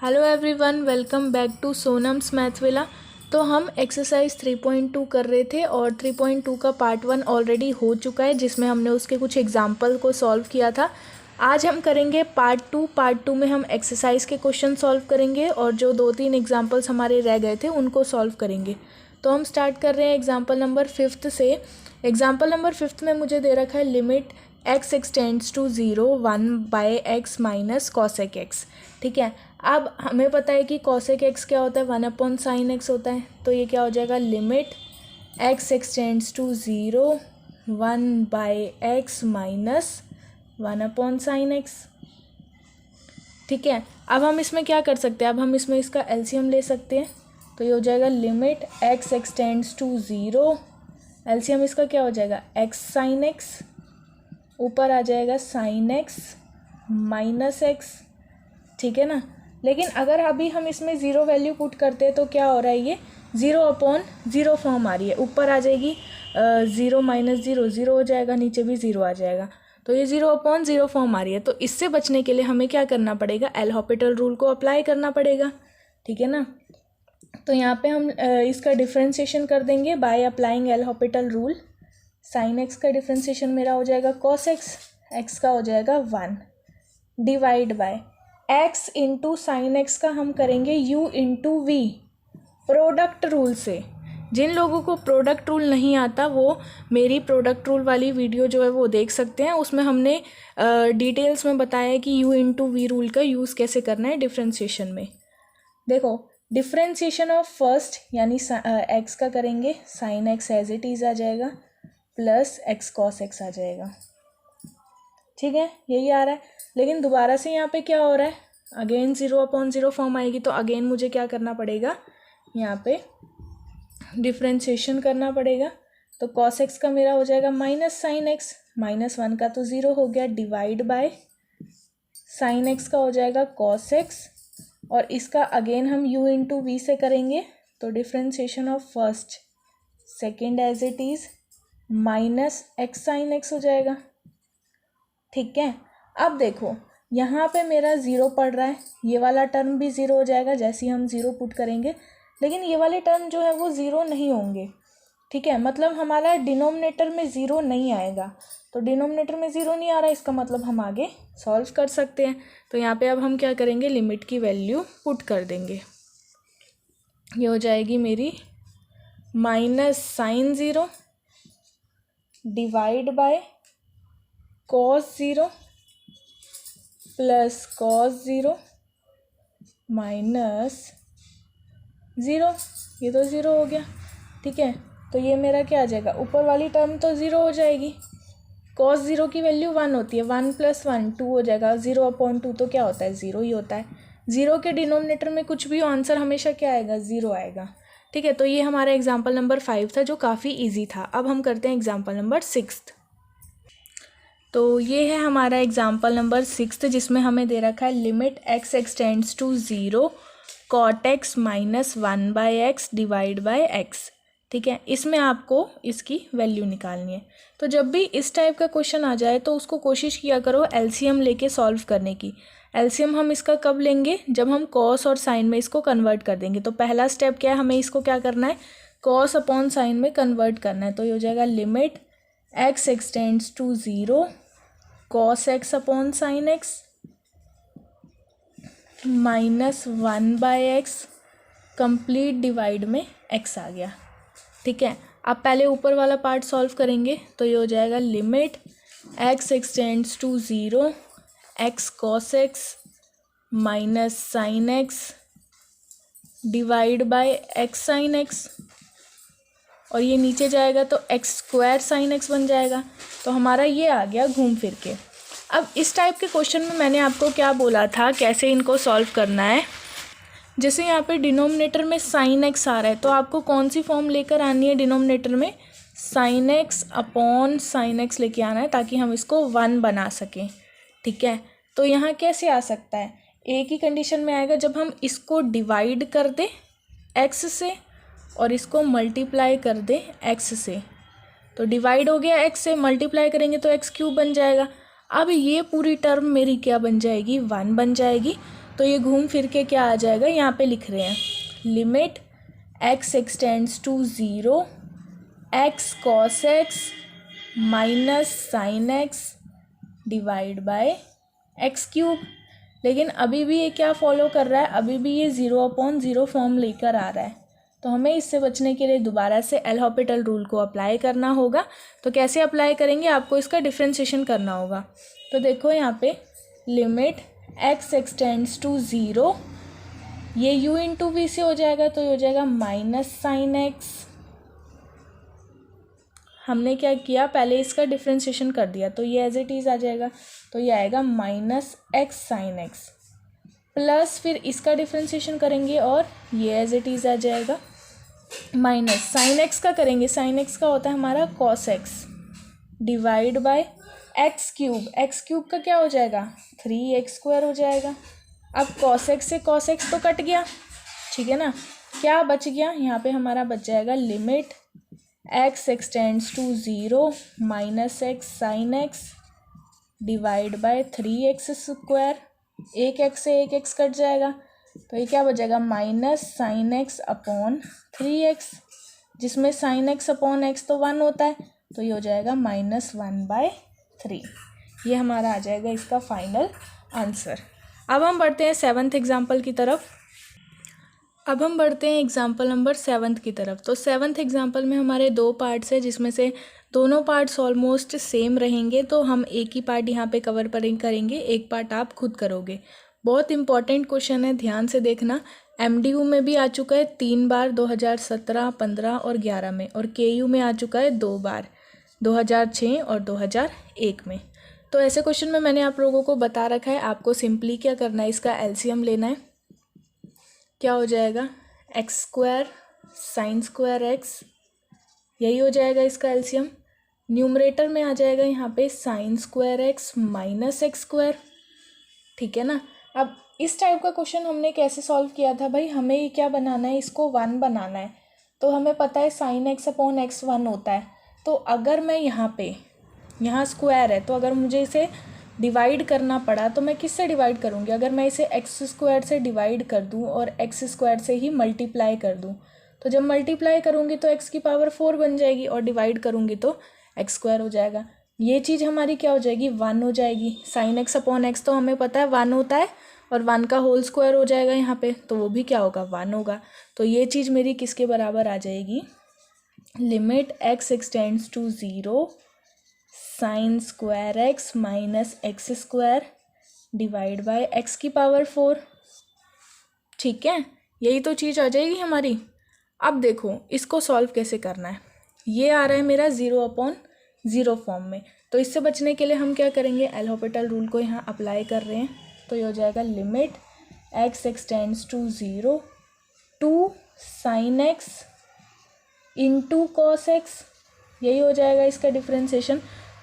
Hello everyone, welcome back to Sonam's Mathvilla. तो हम exercise 3.2 कर रहे थे और 3.2 का पार्ट 1 ऑलरेडी हो चुका है, जिसमें हमने उसके कुछ एग्जाम्पल को सॉल्व किया था। आज हम करेंगे पार्ट 2। पार्ट 2 में हम एक्सरसाइज के क्वेश्चन सॉल्व करेंगे और जो 2-3 एग्जाम्पल्स हमारे रह गए थे उनको सॉल्व करेंगे। तो हम स्टार्ट कर रहे हैं एग्जाम्पल नंबर 5 से। एग्जाम्पल नंबर 5 में मुझे दे रखा है limit x extends to 0 1/x minus cosec x। ठीक है, अब हमें पता है कि कॉसेक x क्या होता है, 1/sin x होता है। तो ये क्या हो जाएगा, limit x extends to 0 1/x minus 1/sin x। ठीक है, अब हम इसमें क्या कर सकते हैं, अब हम इसमें इसका एलसीएम ले सकते हैं। तो ये हो जाएगा limit x extends to 0, LCM इसका क्या हो जाएगा x sin x, ऊपर आ जाएगा sin x माइनस x। ठीक है ना, लेकिन अगर अभी हम इसमें ज़ीरो वैल्यू पुट करते हैं तो क्या हो रहा है, ये 0/0 फॉर्म आ रही है। ऊपर आ जाएगी 0 - 0 0 हो जाएगा, नीचे भी 0 आ जाएगा। तो ये 0/0 फॉर्म आ रही है। तो इससे बचने के लिए हमें क्या करना पड़ेगा, एल हॉपिटल रूल को अप्लाई करना पड़ेगा। ठीक है ना, तो यहाँ पे हम इसका डिफ्रेंशिएशन कर देंगे by applying L Hôpital rule. Sign x का डिफ्रेंशिएशन मेरा हो जाएगा कॉस एक्स, एक्स का हो जाएगा 1 divide by x into sine x का हम करेंगे u into V product rule से। जिन लोगों को प्रोडक्ट रूल नहीं आता वो मेरी प्रोडक्ट रूल वाली वीडियो जो है वो देख सकते हैं। उसमें हमने डिटेल्स में बताया है कि u इंटू वी रूल का यूज़ कैसे करना है डिफ्रेंशिएशन में। देखो, डिफ्रेंशिएशन ऑफ फर्स्ट यानी x का करेंगे, sine x as it is आ जाएगा प्लस x कॉस x आ जाएगा। ठीक है, यही आ रहा है। लेकिन दोबारा से यहाँ पे क्या हो रहा है, अगेन 0/0 फॉर्म आएगी। तो अगेन मुझे क्या करना पड़ेगा, यहाँ पे डिफ्रेंशिएशन करना पड़ेगा। तो cos x का मेरा हो जाएगा माइनस साइन x, -1 का तो 0 हो गया, डिवाइड बाय साइन x का हो जाएगा cos x, और इसका अगेन हम u इंटू वी से करेंगे। तो differentiation of first second as it is minus x sine x हो जाएगा। ठीक है, अब देखो यहाँ पे मेरा 0 पड़ रहा है, ये वाला टर्म भी 0 हो जाएगा जैसे ही हम 0 पुट करेंगे, लेकिन ये वाले टर्म जो है वो 0 नहीं होंगे। ठीक है, मतलब हमारा डिनोमिनेटर में 0 नहीं आएगा। तो डिनोमिनेटर में 0 नहीं आ रहा है, इसका मतलब हम आगे सॉल्व कर सकते हैं। तो यहाँ पे अब हम क्या करेंगे, लिमिट की वैल्यू पुट कर देंगे। ये हो जाएगी मेरी minus sine 0 divide by cos 0 plus cos 0 minus 0, ये तो 0 हो गया। ठीक है, तो ये मेरा क्या आ जाएगा, ऊपर वाली टर्म तो 0 हो जाएगी। कॉस 0 की वैल्यू 1 होती है, 1 + 1 2 हो जाएगा, 0/2 तो क्या होता है, 0 ही होता है। 0 के डिनोमिनेटर में कुछ भी आंसर हमेशा क्या आएगा, 0 आएगा। ठीक है, तो ये हमारा एग्जाम्पल नंबर 5 था जो काफ़ी ईजी था। अब हम करते हैं एग्जाम्पल नंबर 6। तो ये है हमारा एग्जाम्पल नंबर 6 जिसमें हमें दे रखा है limit x extends to 0 cot x minus 1/x divide by x। ठीक है, इसमें आपको इसकी वैल्यू निकालनी है। तो जब भी इस टाइप का क्वेश्चन आ जाए तो उसको कोशिश किया करो एलसीएम लेके सॉल्व करने की। एलसीएम हम इसका कब लेंगे, जब हम कॉस और साइन में इसको कन्वर्ट कर देंगे। तो पहला स्टेप क्या है, हमें इसको क्या करना है, कॉस अपॉन साइन में कन्वर्ट करना है। तो ये हो जाएगा limit x extends to 0 cos x upon sine x minus 1/x complete divide में x आ गया। ठीक है, अब पहले ऊपर वाला पार्ट सॉल्व करेंगे। तो ये हो जाएगा limit x extends to 0 x cos x minus sine x divide by x sine x, और ये नीचे जाएगा तो x² साइन x बन जाएगा। तो हमारा ये आ गया घूम फिर के। अब इस टाइप के क्वेश्चन में मैंने आपको क्या बोला था, कैसे इनको सॉल्व करना है। जैसे यहाँ पे डिनोमिनेटर में साइन x आ रहा है, तो आपको कौन सी फॉर्म लेकर आनी है, डिनोमिनेटर में sine x upon sine x लेके आना है ताकि हम इसको 1 बना सकें। ठीक है, तो यहाँ कैसे आ सकता है, एक ही कंडीशन में आएगा जब हम इसको डिवाइड कर दें x से और इसको मल्टीप्लाई कर दें x से। तो डिवाइड हो गया x से, मल्टीप्लाई करेंगे तो x³ बन जाएगा। अब ये पूरी टर्म मेरी क्या बन जाएगी, 1 बन जाएगी। तो ये घूम फिर के क्या आ जाएगा, यहाँ पे लिख रहे हैं limit x extends to 0 x cos x minus sine x divide by x cube. लेकिन अभी भी ये क्या फॉलो कर रहा है, अभी भी ये 0/0 फॉर्म लेकर आ रहा है। तो हमें इससे बचने के लिए दोबारा से एल हॉपिटल रूल को अप्लाई करना होगा। तो कैसे अप्लाई करेंगे, आपको इसका डिफ्रेंशिएशन करना होगा। तो देखो यहाँ पे लिमिट x एक्सटेंड्स टू 0, ये u इंटू वी से हो जाएगा, तो ये हो जाएगा माइनस साइन एक्स। हमने क्या किया, पहले इसका डिफ्रेंशिएशन कर दिया, तो ये एज इट इज़ आ जाएगा। तो ये आएगा minus x sine x, plus फिर इसका डिफ्रेंशिएशन करेंगे और ये एज इट इज़ आ जाएगा माइनस साइन एक्स का करेंगे, साइन एक्स का होता है हमारा cos x divide by x cube. X cube का क्या हो जाएगा 3x² हो जाएगा। अब कॉस एक्स से कॉस एक्स तो कट गया, ठीक है ना। क्या बच गया, यहाँ पे हमारा बच जाएगा limit x extends to 0 minus x sine x divide by 3x²। एक एक्स से एक एक्स कट जाएगा, तो ये क्या बचेगा minus sine x upon 3x, जिसमें साइन एक्स अपॉन एक्स तो 1 होता है, तो ये हो जाएगा -1/3। ये हमारा आ जाएगा इसका फाइनल आंसर। अब हम बढ़ते हैं 7th एग्जाम्पल की तरफ। अब हम बढ़ते हैं एग्जाम्पल नंबर 7 की तरफ। तो 7th एग्जाम्पल में हमारे 2 पार्ट्स हैं, जिसमें से दोनों पार्ट्स ऑलमोस्ट सेम रहेंगे। तो हम एक ही पार्ट यहाँ पे कवर करेंगे, एक पार्ट आप खुद करोगे। बहुत इंपॉर्टेंट क्वेश्चन है, ध्यान से देखना। MDU में भी आ चुका है 3 बार 2017, 15 और 11 में, और KU में आ चुका है 2 बार 2006 और 2001 में। तो ऐसे क्वेश्चन में मैंने आप लोगों को बता रखा है, आपको सिंपली क्या करना है, इसका LCM लेना है। क्या हो जाएगा x² साइन स्क्वायर x, यही हो जाएगा इसका LCM। न्यूमरेटर में आ जाएगा यहाँ पे sign square x minus x², ठीक है ना। अब इस टाइप का क्वेश्चन हमने कैसे सॉल्व किया था भाई, हमें ये क्या बनाना है, इसको 1 बनाना है। तो हमें पता है साइन x अपॉन x 1 होता है। तो अगर मैं यहाँ स्क्वायर है, तो अगर मुझे इसे डिवाइड करना पड़ा तो मैं किससे डिवाइड करूँगी, अगर मैं इसे x² से डिवाइड कर दूँ और x² से ही मल्टीप्लाई कर दूँ, तो जब मल्टीप्लाई करूँगी तो x की पावर 4 बन जाएगी, और डिवाइड करूँगी तो x² हो जाएगा। ये चीज़ हमारी क्या हो जाएगी 1 हो जाएगी। साइन x अपॉन x तो हमें पता है 1 होता है, और 1 का होल स्क्वायर हो जाएगा यहाँ पे, तो वो भी क्या होगा 1 होगा। तो ये चीज़ मेरी किसके बराबर आ जाएगी, limit x extends to 0 sine square x minus x² divide by x की पावर 4, ठीक है। यही तो चीज़ आ जाएगी हमारी। अब देखो इसको सॉल्व कैसे करना है। ये आ रहा है मेरा 0/0 फॉर्म में, तो इससे बचने के लिए हम क्या करेंगे, एल हॉपिटल रूल को यहाँ अप्लाई कर रहे हैं। तो ये हो जाएगा limit x extends to 0 2 sine x into cos x, यही हो जाएगा इसका डिफ्रेंशिएशन।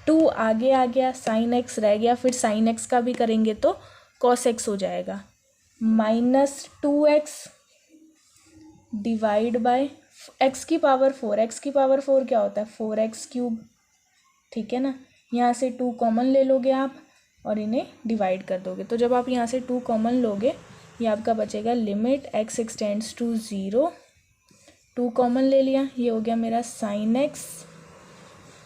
2 आगे आ गया, साइन x रह गया, फिर साइन x का भी करेंगे तो कॉस x हो जाएगा minus 2x divide by x की पावर 4। x की पावर 4 क्या होता है 4x³, ठीक है ना। यहाँ से 2 कॉमन ले लोगे आप और इन्हें डिवाइड कर दोगे। तो जब आप यहाँ से 2 कॉमन लोगे, ये आपका बचेगा limit x extends to 0, 2 common ले लिया, ये हो गया मेरा साइन x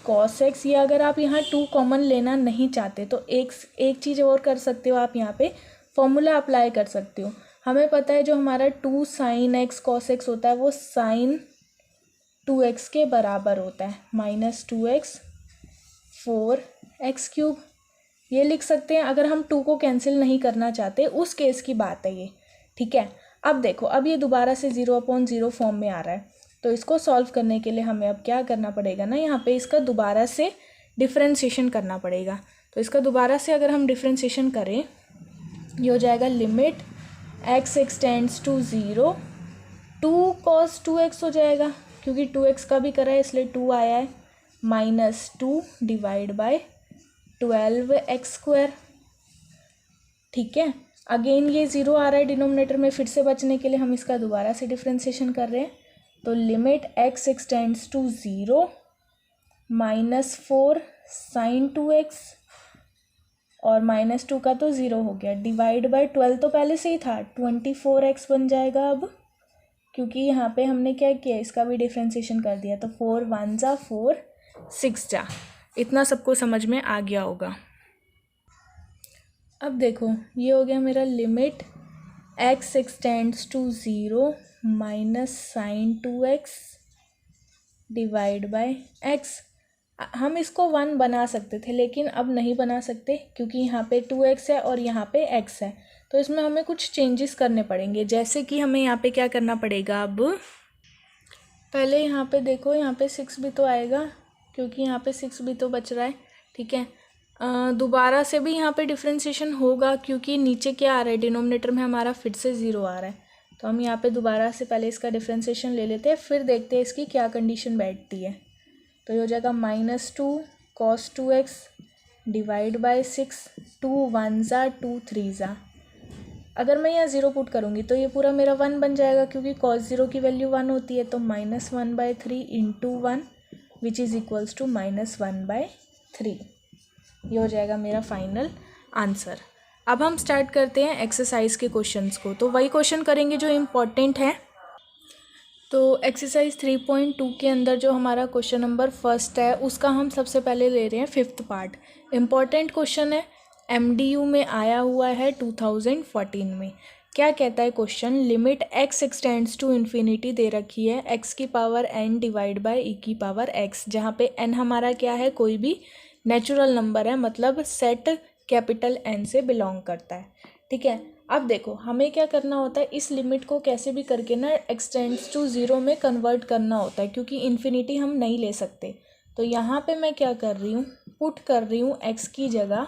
कॉस x। ये अगर आप यहाँ 2 कॉमन लेना नहीं चाहते तो एक चीज़ और कर सकते हो, आप यहाँ पे फॉर्मूला अप्लाई कर सकते हो। हमें पता है जो हमारा 2 साइन x कॉस x होता है वो साइन 2x के बराबर होता है, माइनस 2x 4x³। ये लिख सकते हैं अगर हम 2 को कैंसिल नहीं करना चाहते, उस केस की बात है ये, ठीक है। अब देखो, अब ये दोबारा से 0/0 फॉर्म में आ रहा है, तो इसको सॉल्व करने के लिए हमें अब क्या करना पड़ेगा ना, यहाँ पे इसका दोबारा से डिफ्रेंशिएशन करना पड़ेगा। तो इसका दोबारा से अगर हम डिफ्रेंशिएशन करें, ये हो जाएगा limit x extends to 0 2 cos 2x हो जाएगा, क्योंकि 2x का भी करा है इसलिए 2 आया है, माइनस 2 डिवाइड बाय 12x², ठीक है। अगेन ये 0 आ रहा है डिनोमिनेटर में, फिर से बचने के लिए हम इसका दोबारा से डिफ्रेंशिएशन कर रहे हैं। तो limit x extends to 0 minus 4 sine 2x और -2 का तो 0 हो गया, डिवाइड बाय 12 तो पहले से ही था, 24x बन जाएगा अब, क्योंकि यहाँ पे हमने क्या किया, इसका भी डिफ्रेंशिएशन कर दिया, तो 4 1 जा 4 6 जा। इतना सबको समझ में आ गया होगा। अब देखो ये हो गया मेरा limit x extends to 0 minus sine 2x divide by x। हम इसको 1 बना सकते थे, लेकिन अब नहीं बना सकते क्योंकि यहाँ पे 2x है और यहाँ पे x है, तो इसमें हमें कुछ चेंजेस करने पड़ेंगे। जैसे कि हमें यहाँ पे क्या करना पड़ेगा, अब पहले यहाँ पे देखो, यहाँ पे 6 भी तो आएगा क्योंकि यहाँ पे 6 भी तो बच रहा है, ठीक है। दोबारा से भी यहाँ पे डिफ्रेंशिएशन होगा क्योंकि नीचे क्या आ रहा है, डिनोमिनेटर में हमारा फिर से 0 आ रहा है, तो हम यहाँ पे दोबारा से पहले इसका डिफ्रेंशिएशन ले लेते हैं, फिर देखते हैं इसकी क्या कंडीशन बैठती है। तो ये हो जाएगा -2 cos 2x डिवाइड बाय 6, 2 1 जा 2 3 जा। अगर मैं यहाँ 0 पुट करूँगी तो ये पूरा मेरा 1 बन जाएगा क्योंकि cos 0 की वैल्यू 1 होती है, तो -1/3 into 1 which is equals to -1/3। ये हो जाएगा मेरा फाइनल आंसर। अब हम स्टार्ट करते हैं एक्सरसाइज के क्वेश्चंस को। तो वही क्वेश्चन करेंगे जो इम्पोर्टेंट है। तो एक्सरसाइज 3.2 के अंदर जो हमारा क्वेश्चन नंबर फर्स्ट है उसका हम सबसे पहले ले रहे हैं 5th पार्ट। इम्पॉर्टेंट क्वेश्चन है, MDU में आया हुआ है 2014 में। क्या कहता है question, limit x extends to infinity दे रखी है x की power n divide by e की पावर x, जहाँ पे n हमारा क्या है, कोई भी नेचुरल नंबर है, मतलब सेट कैपिटल N से बिलोंग करता है, ठीक है। अब देखो हमें क्या करना होता है, इस लिमिट को कैसे भी करके ना एक्सटेंड्स टू 0 में कन्वर्ट करना होता है क्योंकि इन्फिनिटी हम नहीं ले सकते। तो यहाँ पे मैं क्या कर रही हूँ, पुट कर रही हूँ x की जगह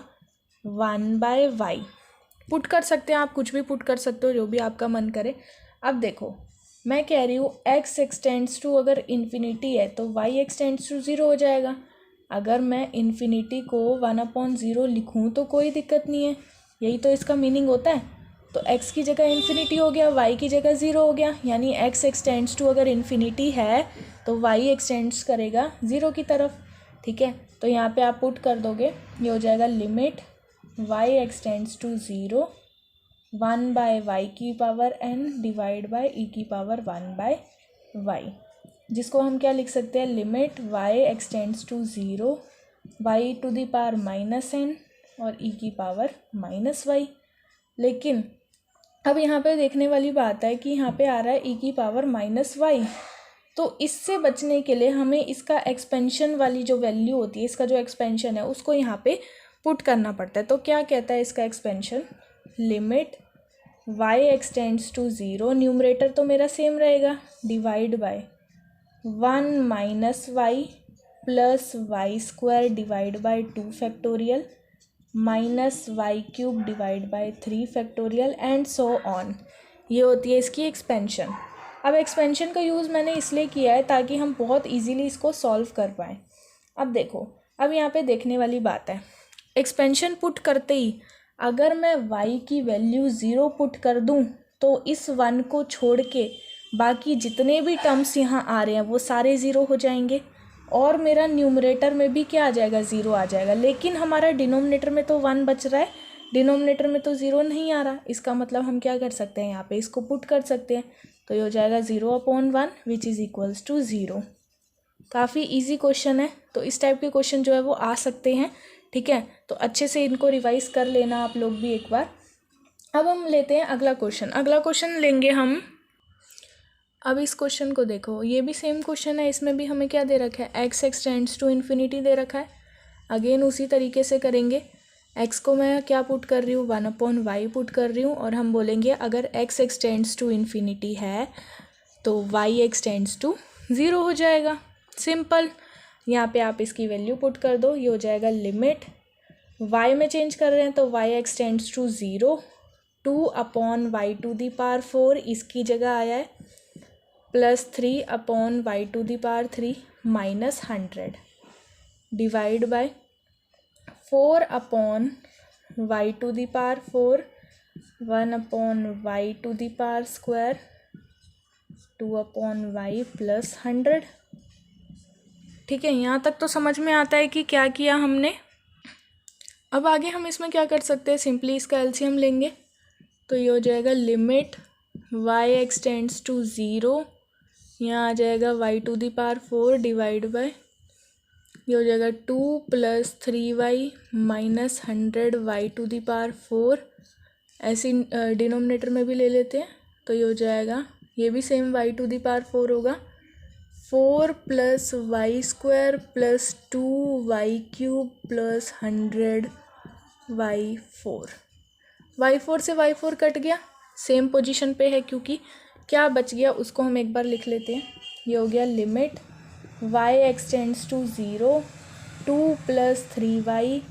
1/y। पुट कर सकते हैं आप, कुछ भी पुट कर सकते हो, जो भी आपका मन करे। अब देखो मैं कह रही हूँ x एक्सटेंड्स टू अगर इन्फिनिटी है तो y एक्सटेंड्स टू 0 हो जाएगा। अगर मैं इन्फिनिटी को 1/0 लिखूँ तो कोई दिक्कत नहीं है, यही तो इसका मीनिंग होता है। तो x की जगह इन्फिनिटी हो गया, y की जगह 0 हो गया, यानी x एक्सटेंड्स टू अगर इन्फिनिटी है तो y एक्सटेंड्स करेगा 0 की तरफ, ठीक है। तो यहाँ पे आप पुट कर दोगे, ये हो जाएगा limit y extends to 0 1/y की power n divide by e की पावर 1/y, जिसको हम क्या लिख सकते हैं, limit y extends to 0 y to the power -n और e की पावर -y। लेकिन अब यहाँ पे देखने वाली बात है कि यहाँ पे आ रहा है e की पावर -y, तो इससे बचने के लिए हमें इसका एक्सपेंशन वाली जो वैल्यू होती है, इसका जो एक्सपेंशन है उसको यहाँ पे पुट करना पड़ता है। तो क्या कहता है इसका expansion, limit y extends to 0, numerator तो मेरा सेम रहेगा, divide by 1 - y plus y square divide by 2 factorial -y³ divide by 3 factorial and so on. ये होती है इसकी एक्सपेंशन। अब एक्सपेंशन का यूज़ मैंने इसलिए किया है ताकि हम बहुत इजीली इसको सॉल्व कर पाएँ। अब देखो, अब यहाँ पे देखने वाली बात है, एक्सपेंशन पुट करते ही अगर मैं y की वैल्यू 0 पुट कर दूँ तो इस 1 को छोड़ के बाकी जितने भी टर्म्स यहाँ आ रहे हैं वो सारे 0 हो जाएंगे और मेरा न्यूमरेटर में भी क्या आ जाएगा, 0 आ जाएगा। लेकिन हमारा डिनोमिनेटर में तो 1 बच रहा है, डिनोमिनेटर में तो 0 नहीं आ रहा। इसका मतलब हम क्या कर सकते हैं, यहाँ पे इसको पुट कर सकते हैं, तो ये हो जाएगा 0/1 विच इज़ इक्वल्स टू 0। काफ़ी इजी क्वेश्चन है, तो इस टाइप के क्वेश्चन जो है वो आ सकते हैं, ठीक है। तो अच्छे से इनको रिवाइज कर लेना आप लोग भी एक बार। अब हम लेते हैं अगला क्वेश्चन। अगला क्वेश्चन लेंगे हम, अब इस क्वेश्चन को देखो, ये भी सेम क्वेश्चन है, इसमें भी हमें क्या दे रखा है, x एक्सटेंड्स टू इन्फिनिटी दे रखा है। अगेन उसी तरीके से करेंगे, x को मैं क्या पुट कर रही हूँ, 1/y पुट कर रही हूँ और हम बोलेंगे अगर x एक्सटेंड्स टू इन्फिनिटी है तो y एक्सटेंड्स टू 0 हो जाएगा। सिंपल, यहाँ पे आप इसकी वैल्यू पुट कर दो, ये हो जाएगा लिमिट y में चेंज कर रहे हैं तो y extends to 0, 2/y to the power 4 इसकी जगह आया है, plus 3/y to the power 3 -100 divide by 4/y to the power 4 1/y to the power square 2/y plus 100। ठीक है, यहाँ तक तो समझ में आता है कि क्या किया हमने। अब आगे हम इसमें क्या कर सकते हैं, सिंपली इसका एलसीएम लेंगे तो ये हो जाएगा लिमिट y एक्सटेंड्स टू 0, यहाँ आ जाएगा y⁴ डिवाइड बाय ये हो जाएगा 2 + 3y माइनस 100 y⁴, ऐसी डिनोमिनेटर में भी ले लेते हैं तो ये हो जाएगा, ये भी सेम y⁴ होगा, 4 + y² + 2y³ + 100 y4। y4 से y4 कट गया, सेम पोजीशन पे है क्योंकि क्या बच गया उसको हम एक बार लिख लेते हैं। ये हो गया limit y extends to 0, 2 + 3y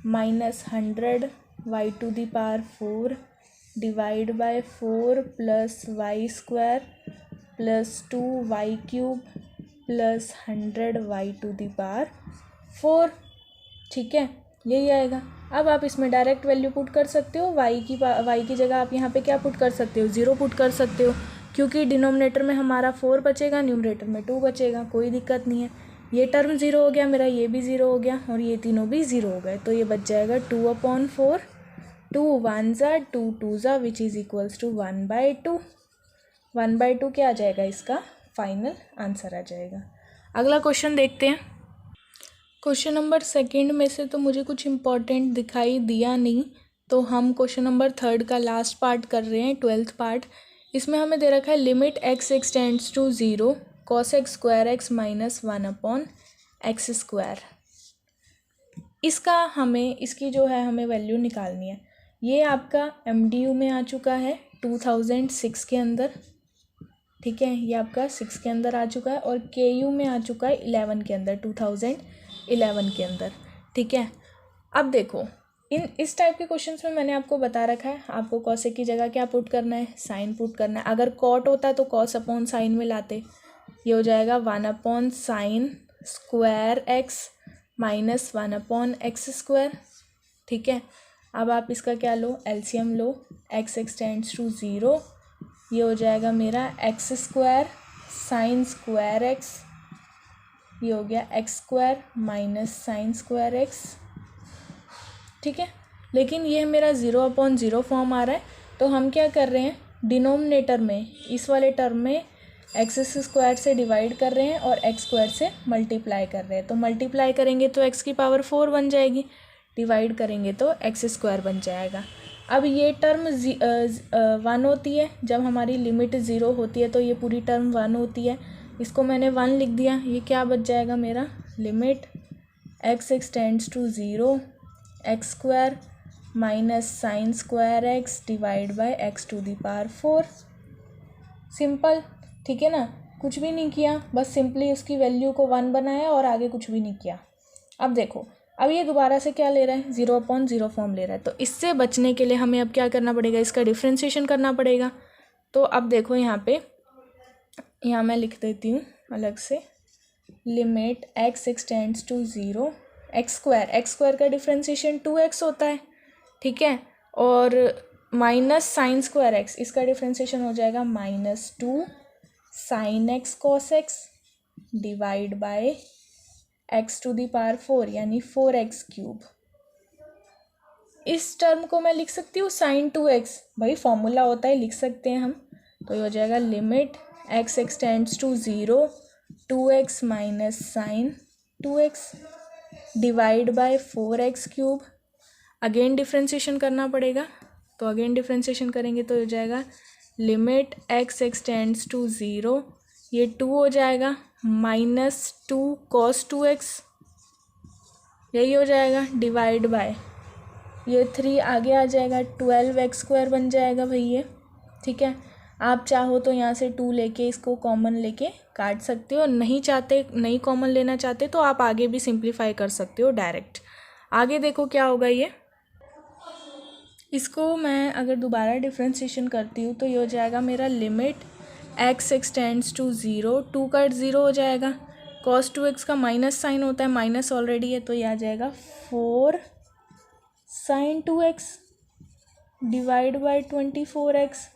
minus 100 y⁴ divide by 4 + y² + 2y³ + 100 y⁴। ठीक है, यही आएगा। अब आप इसमें डायरेक्ट वैल्यू पुट कर सकते हो, y की जगह आप यहाँ पे क्या पुट कर सकते हो, 0 पुट कर सकते हो, क्योंकि डिनोमिनेटर में हमारा 4 बचेगा, न्यूमरेटर में 2 बचेगा, कोई दिक्कत नहीं है। ये टर्म 0 हो गया मेरा, ये भी 0 हो गया और ये तीनों भी 0 हो गए, तो ये बच जाएगा 2/4, 2 1 ज़ा 2 2 ज़ा विच इज़ इक्वल्स टू 1/2। 1/2 क्या आ जाएगा, इसका फाइनल आंसर आ जाएगा। अगला क्वेश्चन देखते हैं। क्वेश्चन नंबर 2 में से तो मुझे कुछ इम्पोर्टेंट दिखाई दिया नहीं, तो हम क्वेश्चन नंबर 3 का लास्ट पार्ट कर रहे हैं, 12th पार्ट। इसमें हमें दे रखा है limit x extends to 0 cos x² x minus 1/x²। इसका हमें, इसकी जो है हमें वैल्यू निकालनी है। ये आपका MDU में आ चुका है 2006 के अंदर, ठीक है, ये आपका 6 के अंदर आ चुका है और KU में आ चुका है 11 के अंदर, 2011 के अंदर, ठीक है। अब देखो इस टाइप के क्वेश्चंस में मैंने आपको बता रखा है, आपको कॉसेक की जगह क्या पुट करना है, साइन पुट करना है। अगर कॉट होता तो कॉस अपॉन साइन में लाते, ये हो जाएगा 1/sin² x माइनस 1/x², ठीक है। अब आप इसका क्या लो, एलसीएम लो, x एक्सटेंड्स टू 0, ये हो जाएगा मेरा x² sin² x, ये हो गया x² माइनस sin² x, ठीक है। लेकिन ये मेरा 0/0 फॉर्म आ रहा है, तो हम क्या कर रहे हैं, डिनोमिनेटर में इस वाले टर्म में x² से डिवाइड कर रहे हैं और x² से मल्टीप्लाई कर रहे हैं। तो मल्टीप्लाई करेंगे तो x⁴ बन जाएगी, डिवाइड करेंगे तो x² बन जाएगा। अब ये टर्म 1 होती है, जब हमारी लिमिट 0 होती है तो ये पूरी टर्म 1 होती है, इसको मैंने 1 लिख दिया। ये क्या बच जाएगा मेरा, limit x extends to 0 x² minus sin² x divide by x⁴। Simple, ठीक है ना, कुछ भी नहीं किया, बस सिंपली उसकी वैल्यू को 1 बनाया और आगे कुछ भी नहीं किया। अब देखो, अब ये दोबारा से क्या ले रहा है, 0/0 फॉर्म ले रहा है, तो इससे बचने के लिए हमें अब क्या करना पड़ेगा, इसका डिफ्रेंशिएशन करना पड़ेगा। तो अब देखो यहाँ पे, यहाँ मैं लिख देती हूँ अलग से, limit x extends to 0 x² का डिफ्रेंशिएशन 2x होता है, ठीक है, और माइनस sin² x, इसका डिफ्रेंशिएशन हो जाएगा -2 sin x cos x divide by x⁴ यानी 4x³। इस टर्म को मैं लिख सकती हूँ sin 2x, भाई फॉर्मूला होता है, लिख सकते हैं हम। तो ये हो जाएगा limit x extends to 0 2x minus sin 2x divide by 4x³। Again differentiation करना पड़ेगा, तो अगेन डिफ्रेंशिएशन करेंगे तो हो जाएगा लिमिट x एक्सटेंड्स टू 0, ये 2 हो जाएगा, -2 cos 2x, यही हो जाएगा, डिवाइड बाय ये 3 आगे आ जाएगा, 12x² बन जाएगा भाई ये, ठीक है। आप चाहो तो यहाँ से 2 लेके इसको कॉमन लेके काट सकते हो, नहीं चाहते, नहीं कॉमन लेना चाहते तो आप आगे भी सिंप्लीफाई कर सकते हो डायरेक्ट। आगे देखो क्या होगा, ये इसको मैं अगर दोबारा डिफ्रेंशिएशन करती हूँ तो ये हो जाएगा मेरा लिमिट x एक्सटेंड्स टू 0, 2 का 0 हो जाएगा, cos 2x का माइनस साइन होता है, माइनस ऑलरेडी है तो ये आ जाएगा 4 sin 2x divide bye 24x,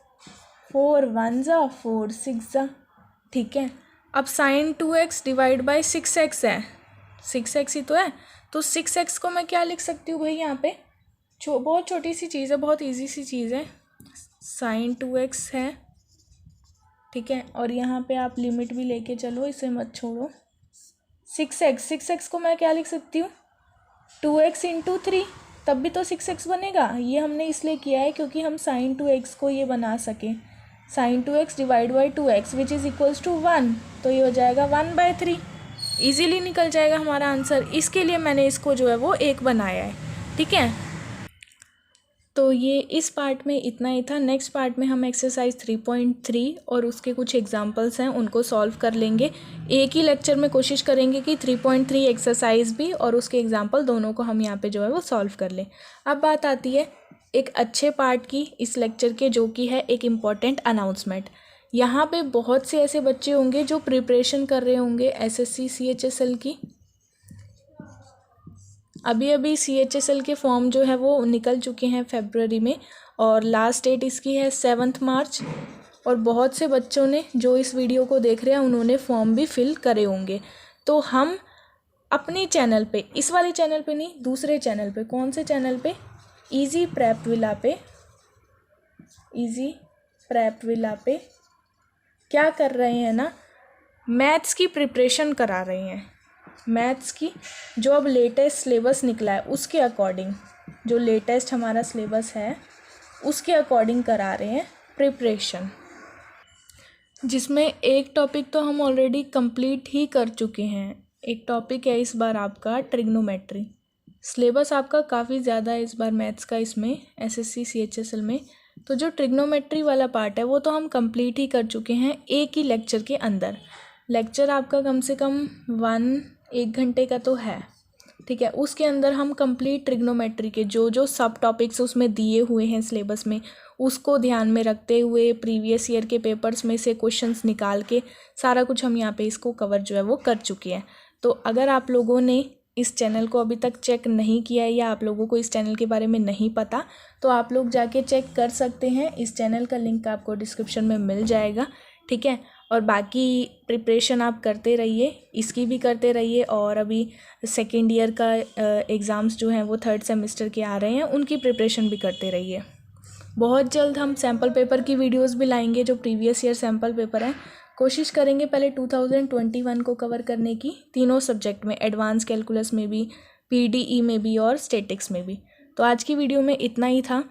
4 1 ज़ा 4 6 ज़ा, ठीक है। अब sin 2x divide bye 6x है, 6x ही तो है, तो 6x को मैं क्या लिख सकती हूँ भाई यहाँ पे, बहुत छोटी सी चीज़ है, बहुत इजी सी चीज़ है, sin 2x है, ठीक है। और यहाँ पे आप लिमिट भी लेके चलो, इसे मत छोड़ो। 6x को मैं क्या लिख सकती हूँ, 2x इंटू 3, तब भी तो 6x बनेगा। ये हमने इसलिए किया है क्योंकि हम sin 2x को ये बना सकें, sin 2x divide by 2x which is equals to 1, तो ये हो जाएगा 1/3, ईजीली निकल जाएगा हमारा आंसर। इसके लिए मैंने इसको जो है वो 1 बनाया है, ठीक है। तो ये इस पार्ट में इतना ही था। नेक्स्ट पार्ट में हम एक्सरसाइज 3.3 और उसके कुछ एग्जांपल्स हैं उनको सॉल्व कर लेंगे। एक ही लेक्चर में कोशिश करेंगे कि 3.3 एक्सरसाइज भी और उसके एग्जांपल दोनों को हम यहाँ पे जो है वो सॉल्व कर लें। अब बात आती है एक अच्छे पार्ट की इस लेक्चर के, जो कि है एक इम्पॉर्टेंट अनाउंसमेंट। यहाँ पे बहुत से ऐसे बच्चे होंगे जो प्रिपरेशन कर रहे होंगे SSC CHSL की। अभी अभी CHSL के फॉर्म जो है वो निकल चुके हैं फरवरी में, और लास्ट डेट इसकी है 7 मार्च। और बहुत से बच्चों ने जो इस वीडियो को देख रहे हैं उन्होंने फॉर्म भी फिल करे होंगे। तो हम अपने चैनल पे, इस वाले चैनल पे नहीं, दूसरे चैनल पे, कौन से चैनल पे, इजी प्रेप विला पे, इजी प्रेप विला पे क्या कर रहे हैं ना, मैथ्स की प्रिपरेशन करा रहे हैं। मैथ्स की जो अब लेटेस्ट सिलेबस निकला है उसके अकॉर्डिंग, जो लेटेस्ट हमारा सिलेबस है उसके अकॉर्डिंग करा रहे हैं प्रिपरेशन, जिसमें एक टॉपिक तो हम ऑलरेडी कंप्लीट ही कर चुके हैं। एक टॉपिक है इस बार आपका ट्रिग्नोमेट्री। सिलेबस आपका काफ़ी ज़्यादा है इस बार मैथ्स का इसमें SSC CHSL में। तो जो ट्रिग्नोमेट्री वाला पार्ट है वो तो हम कंप्लीट ही कर चुके हैं एक ही लेक्चर के अंदर। लेक्चर आपका कम से कम 1 घंटे का तो है, ठीक है। उसके अंदर हम कंप्लीट ट्रिग्नोमेट्री के जो जो सब टॉपिक्स उसमें दिए हुए हैं सिलेबस में, उसको ध्यान में रखते हुए प्रीवियस ईयर के पेपर्स में से क्वेश्चंस निकाल के सारा कुछ हम यहाँ पे इसको कवर जो है वो कर चुके हैं। तो अगर आप लोगों ने इस चैनल को अभी तक चेक नहीं किया है या आप लोगों को इस चैनल के बारे में नहीं पता, तो आप लोग जाके चेक कर सकते हैं। इस चैनल का लिंक आपको डिस्क्रिप्शन में मिल जाएगा, ठीक है। और बाकी प्रिपरेशन आप करते रहिए, इसकी भी करते रहिए, और अभी सेकेंड ईयर का एग्ज़ाम्स जो हैं वो 3rd सेमेस्टर के आ रहे हैं, उनकी प्रिपरेशन भी करते रहिए। बहुत जल्द हम सैम्पल पेपर की वीडियोस भी लाएंगे, जो प्रीवियस ईयर सैम्पल पेपर हैं। कोशिश करेंगे पहले 2021 को कवर करने की, तीनों सब्जेक्ट में, एडवांस कैलकुलस में भी, PDE में भी और स्टैटिक्स में भी। तो आज की वीडियो में इतना ही था।